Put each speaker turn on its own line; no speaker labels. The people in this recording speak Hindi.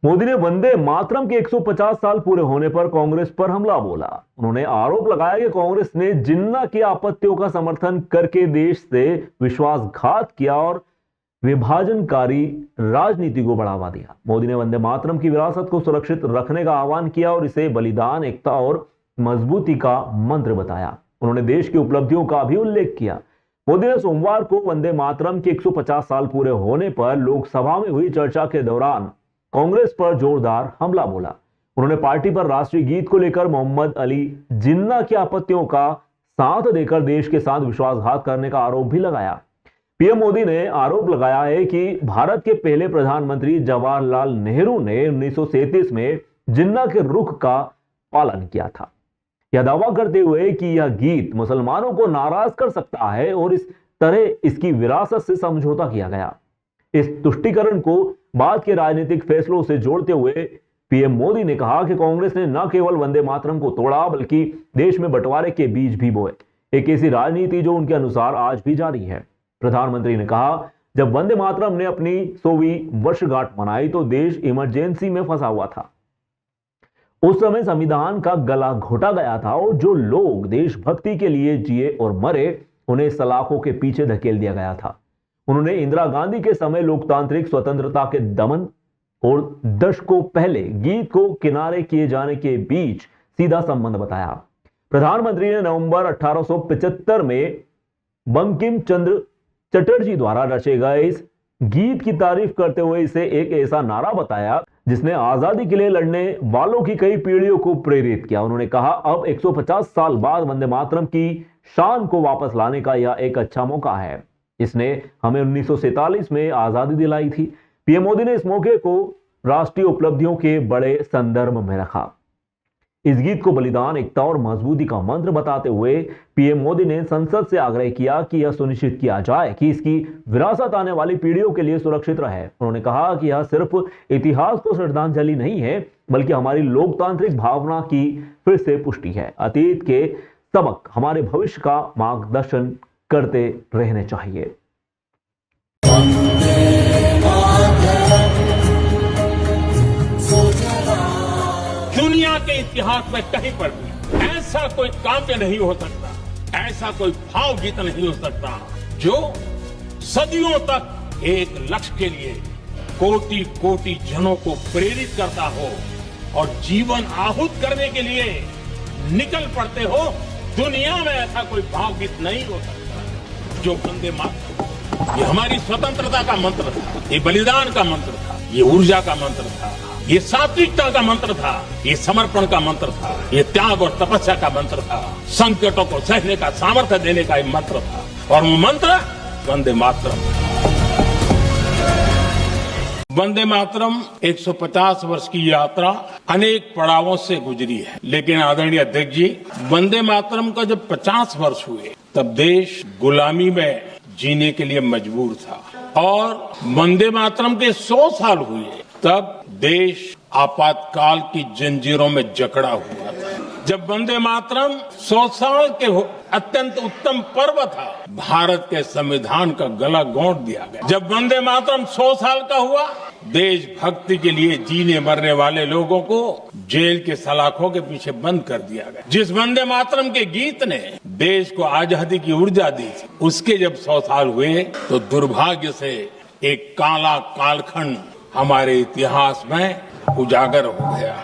मोदी ने वंदे मातरम के 150 साल पूरे होने पर कांग्रेस पर हमला बोला। उन्होंने आरोप लगाया कि कांग्रेस ने जिन्ना की आपत्तियों का समर्थन करके देश से विश्वासघात किया और विभाजनकारी राजनीति को बढ़ावा दिया। मोदी ने वंदे मातरम की विरासत को सुरक्षित रखने का आह्वान किया और इसे बलिदान, एकता और मजबूती का मंत्र बताया। उन्होंने देश की उपलब्धियों का भी उल्लेख किया। मोदी ने सोमवार को वंदे मातरम के 150 साल पूरे होने पर लोकसभा में हुई चर्चा के दौरान कांग्रेस पर जोरदार हमला बोला। उन्होंने पार्टी पर राष्ट्रीय गीत को लेकर मोहम्मद अली जिन्ना की आपत्तियों का साथ देकर देश के साथ विश्वासघात करने का आरोप भी लगाया। पीएम मोदी ने आरोप लगाया है कि भारत के पहले प्रधानमंत्री जवाहरलाल नेहरू ने 1937 में जिन्ना के रुख का पालन किया था, यह दावा करते हुए कि यह गीत मुसलमानों को नाराज कर सकता है और इस तरह इसकी विरासत से समझौता किया गया। इस तुष्टीकरण को बाद के राजनीतिक फैसलों से जोड़ते हुए पीएम मोदी ने कहा कि कांग्रेस ने न केवल वंदे मातरम को तोड़ा बल्कि देश में बंटवारे के बीज भी बोए, एक ऐसी राजनीति जो उनके अनुसार आज भी जारी है। प्रधानमंत्री ने कहा, जब वंदे मातरम ने अपनी 100वीं वर्षगांठ मनाई तो देश इमरजेंसी में फंसा हुआ था। उस समय संविधान का गला घोटा गया था और जो लोग देशभक्ति के लिए जिए और मरे उन्हें सलाखों के पीछे धकेल दिया गया था। उन्होंने इंदिरा गांधी के समय लोकतांत्रिक स्वतंत्रता के दमन और दशकों पहले गीत को किनारे किए जाने के बीच सीधा संबंध बताया। प्रधानमंत्री ने नवंबर 1875 में बंकिम चंद्र चटर्जी द्वारा रचे गए इस गीत की तारीफ करते हुए इसे एक ऐसा नारा बताया जिसने आजादी के लिए लड़ने वालों की कई पीढ़ियों को प्रेरित किया। उन्होंने कहा, अब 150 साल बाद वंदे मातरम की शान को वापस लाने का यह एक अच्छा मौका है। इसने हमें 1947 में आजादी दिलाई थी। पीएम मोदी ने इस मौके को राष्ट्रीय उपलब्धियों के बड़े संदर्भ में रखा। इस गीत को बलिदान, एकता और मजबूती का मंत्र बताते हुए पीएम मोदी ने संसद से आग्रह किया कि यह सुनिश्चित किया जाए कि इसकी विरासत आने वाली पीढ़ियों के लिए सुरक्षित रहे। उन्होंने कहा कि यह सिर्फ इतिहास को श्रद्धांजलि नहीं है बल्कि हमारी लोकतांत्रिक भावना की फिर से पुष्टि है। अतीत के सबक हमारे भविष्य का मार्गदर्शन करते रहने चाहिए।
दुनिया के इतिहास में कहीं पर भी ऐसा कोई काव्य नहीं हो सकता, ऐसा कोई भावगीत नहीं हो सकता जो सदियों तक एक लक्ष्य के लिए कोटि कोटि जनों को प्रेरित करता हो और जीवन आहूत करने के लिए निकल पड़ते हो। दुनिया में ऐसा कोई भावगीत नहीं हो सकता जो वंदे मातरम। ये हमारी स्वतंत्रता का मंत्र था, ये बलिदान का मंत्र था, ये ऊर्जा का मंत्र था, ये सात्विकता का मंत्र था, ये समर्पण का मंत्र था, ये त्याग और तपस्या का मंत्र था, संकटों को सहने का सामर्थ्य देने का ये मंत्र था और वो मंत्र वंदे मातरम। वंदे मातरम 150 वर्ष की यात्रा अनेक पड़ावों से गुजरी है, लेकिन आदरणीय अध्यक्ष जी, वंदे मातरम का जब 50 वर्ष हुए तब देश गुलामी में जीने के लिए मजबूर था और वंदे मातरम के 100 साल हुए तब देश आपातकाल की जंजीरों में जकड़ा हुआ था। जब वंदे मातरम 100 साल के अत्यंत उत्तम पर्व था, भारत के संविधान का गला घोंट दिया गया। जब वंदे मातरम 100 साल का हुआ, देशभक्ति के लिए जीने मरने वाले लोगों को जेल के सलाखों के पीछे बंद कर दिया गया। जिस वंदे मातरम के गीत ने देश को आजादी की ऊर्जा दी थी, उसके जब 100 साल हुए तो दुर्भाग्य से एक काला कालखंड हमारे इतिहास में उजागर हो गया।